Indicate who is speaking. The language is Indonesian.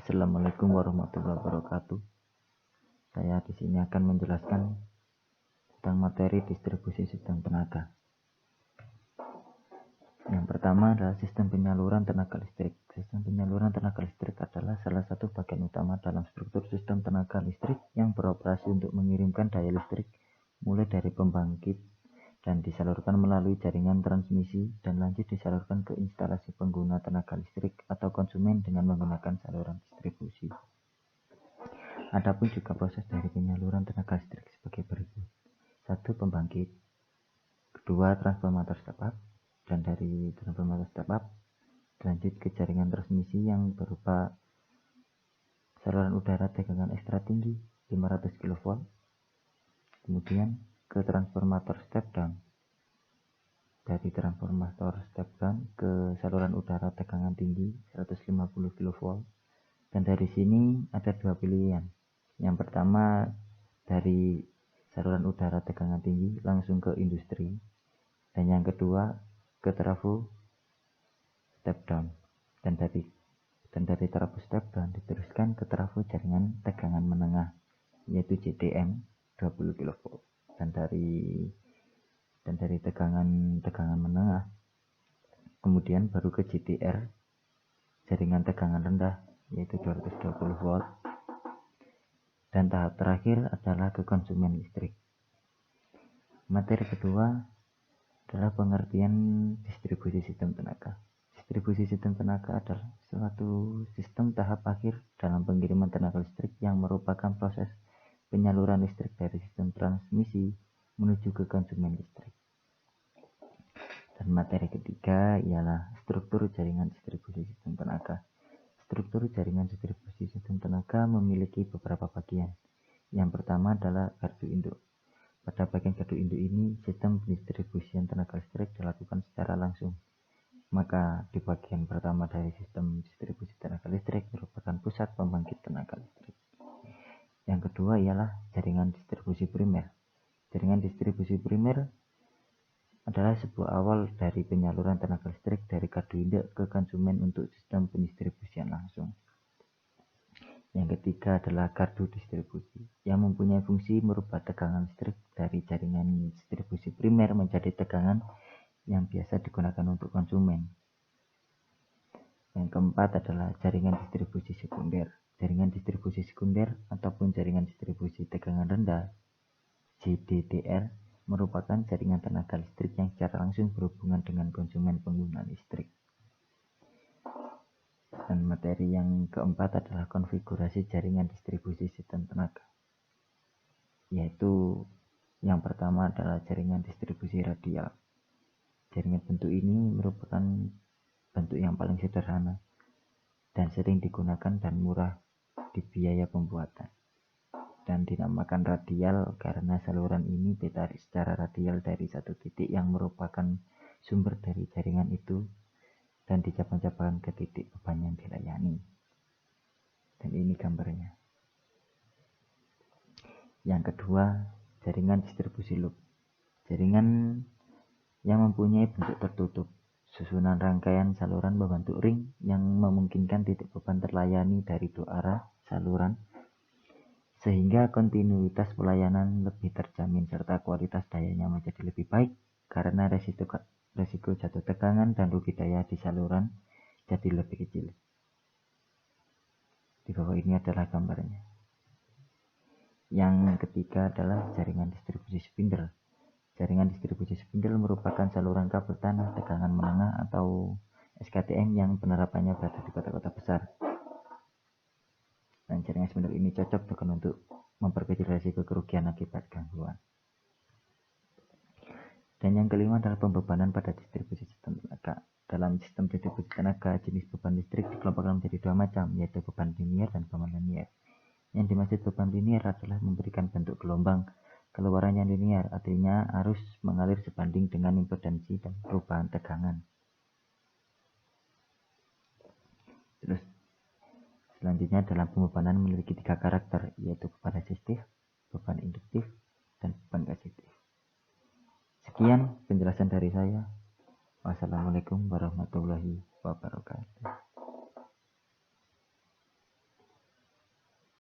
Speaker 1: Assalamualaikum warahmatullahi wabarakatuh. Saya di sini akan menjelaskan tentang materi distribusi sistem tenaga. Yang pertama adalah sistem penyaluran tenaga listrik. Sistem penyaluran tenaga listrik adalah salah satu bagian utama dalam struktur sistem tenaga listrik yang beroperasi untuk mengirimkan daya listrik mulai dari pembangkit dan disalurkan melalui jaringan transmisi dan lanjut disalurkan ke instalasi pengguna tenaga listrik atau konsumen dengan menggunakan saluran distribusi. Adapun juga proses dari penyaluran tenaga listrik sebagai berikut. 1. Pembangkit. 2. Transformator step up, dan dari transformator step up lanjut ke jaringan transmisi yang berupa saluran udara tegangan ekstra tinggi 500 kV. Kemudian ke transformator step down. Dari transformator step down ke saluran udara tegangan tinggi 150 kV. Dan dari sini ada dua pilihan. Yang pertama, dari saluran udara tegangan tinggi langsung ke industri. Dan yang kedua, ke trafo step down. Dan dari trafo step down diteruskan ke trafo jaringan tegangan menengah, yaitu JTM 20 kV. Dan dari tegangan menengah kemudian baru ke JTR, jaringan tegangan rendah, yaitu 220 volt. Dan tahap terakhir adalah ke konsumen listrik. Materi kedua adalah pengertian distribusi sistem tenaga. Distribusi sistem tenaga adalah suatu sistem tahap akhir dalam pengiriman tenaga listrik yang merupakan proses penyaluran listrik dari sistem transmisi menuju ke konsumen listrik. Dan materi ketiga ialah struktur jaringan distribusi sistem tenaga. Struktur jaringan distribusi sistem tenaga memiliki beberapa bagian. Yang pertama adalah gardu induk. Pada bagian gardu induk ini, sistem pendistribusian tenaga listrik dilakukan secara langsung. Maka di bagian pertama dari sistem distribusi tenaga listrik merupakan pusat pembangkit tenaga listrik. Yang kedua ialah jaringan distribusi primer. Jaringan distribusi primer adalah sebuah awal dari penyaluran tenaga listrik dari gardu induk ke konsumen untuk sistem pendistribusian langsung. Yang ketiga adalah gardu distribusi, yang mempunyai fungsi merubah tegangan listrik dari jaringan distribusi primer menjadi tegangan yang biasa digunakan untuk konsumen. Yang keempat adalah jaringan distribusi sekunder. Jaringan distribusi sekunder ataupun jaringan distribusi tegangan rendah, JDTR, merupakan jaringan tenaga listrik yang secara langsung berhubungan dengan konsumen pengguna listrik. Dan materi yang keempat adalah konfigurasi jaringan distribusi sistem tenaga, yaitu yang pertama adalah jaringan distribusi radial. Jaringan bentuk ini merupakan bentuk yang paling sederhana dan sering digunakan dan murah di biaya pembuatan, dan dinamakan radial karena saluran ini ditarik secara radial dari satu titik yang merupakan sumber dari jaringan itu dan dicabang-cabangkan ke titik beban yang dilayani. Dan ini gambarnya. Yang kedua, jaringan distribusi loop. Jaringan yang mempunyai bentuk tertutup. Susunan rangkaian saluran membentuk ring yang memungkinkan titik beban terlayani dari dua arah saluran, sehingga kontinuitas pelayanan lebih terjamin serta kualitas dayanya menjadi lebih baik karena resiko jatuh tegangan dan rugi daya di saluran jadi lebih kecil. Di bawah ini adalah gambarnya. Yang ketiga adalah jaringan distribusi spindle. Jaringan distribusi spindle merupakan saluran kabel tanah tegangan menengah atau SKTM yang penerapannya berada di kota-kota besar. Dan jaringan spindle ini cocok untuk memperkecil risiko kerugian akibat gangguan. Dan yang kelima adalah pembebanan pada distribusi sistem tenaga. Dalam sistem distribusi tenaga, jenis beban listrik dikelompokkan menjadi dua macam, yaitu beban linier dan beban linear. Yang dimaksud beban linier adalah memberikan bentuk gelombang keluarannya linier, artinya arus mengalir sebanding dengan impedansi dan perubahan tegangan. Terus selanjutnya dalam pembebanan memiliki tiga karakter, yaitu beban resistif, beban induktif, dan beban kasitif. Sekian penjelasan dari saya. Wassalamualaikum warahmatullahi wabarakatuh.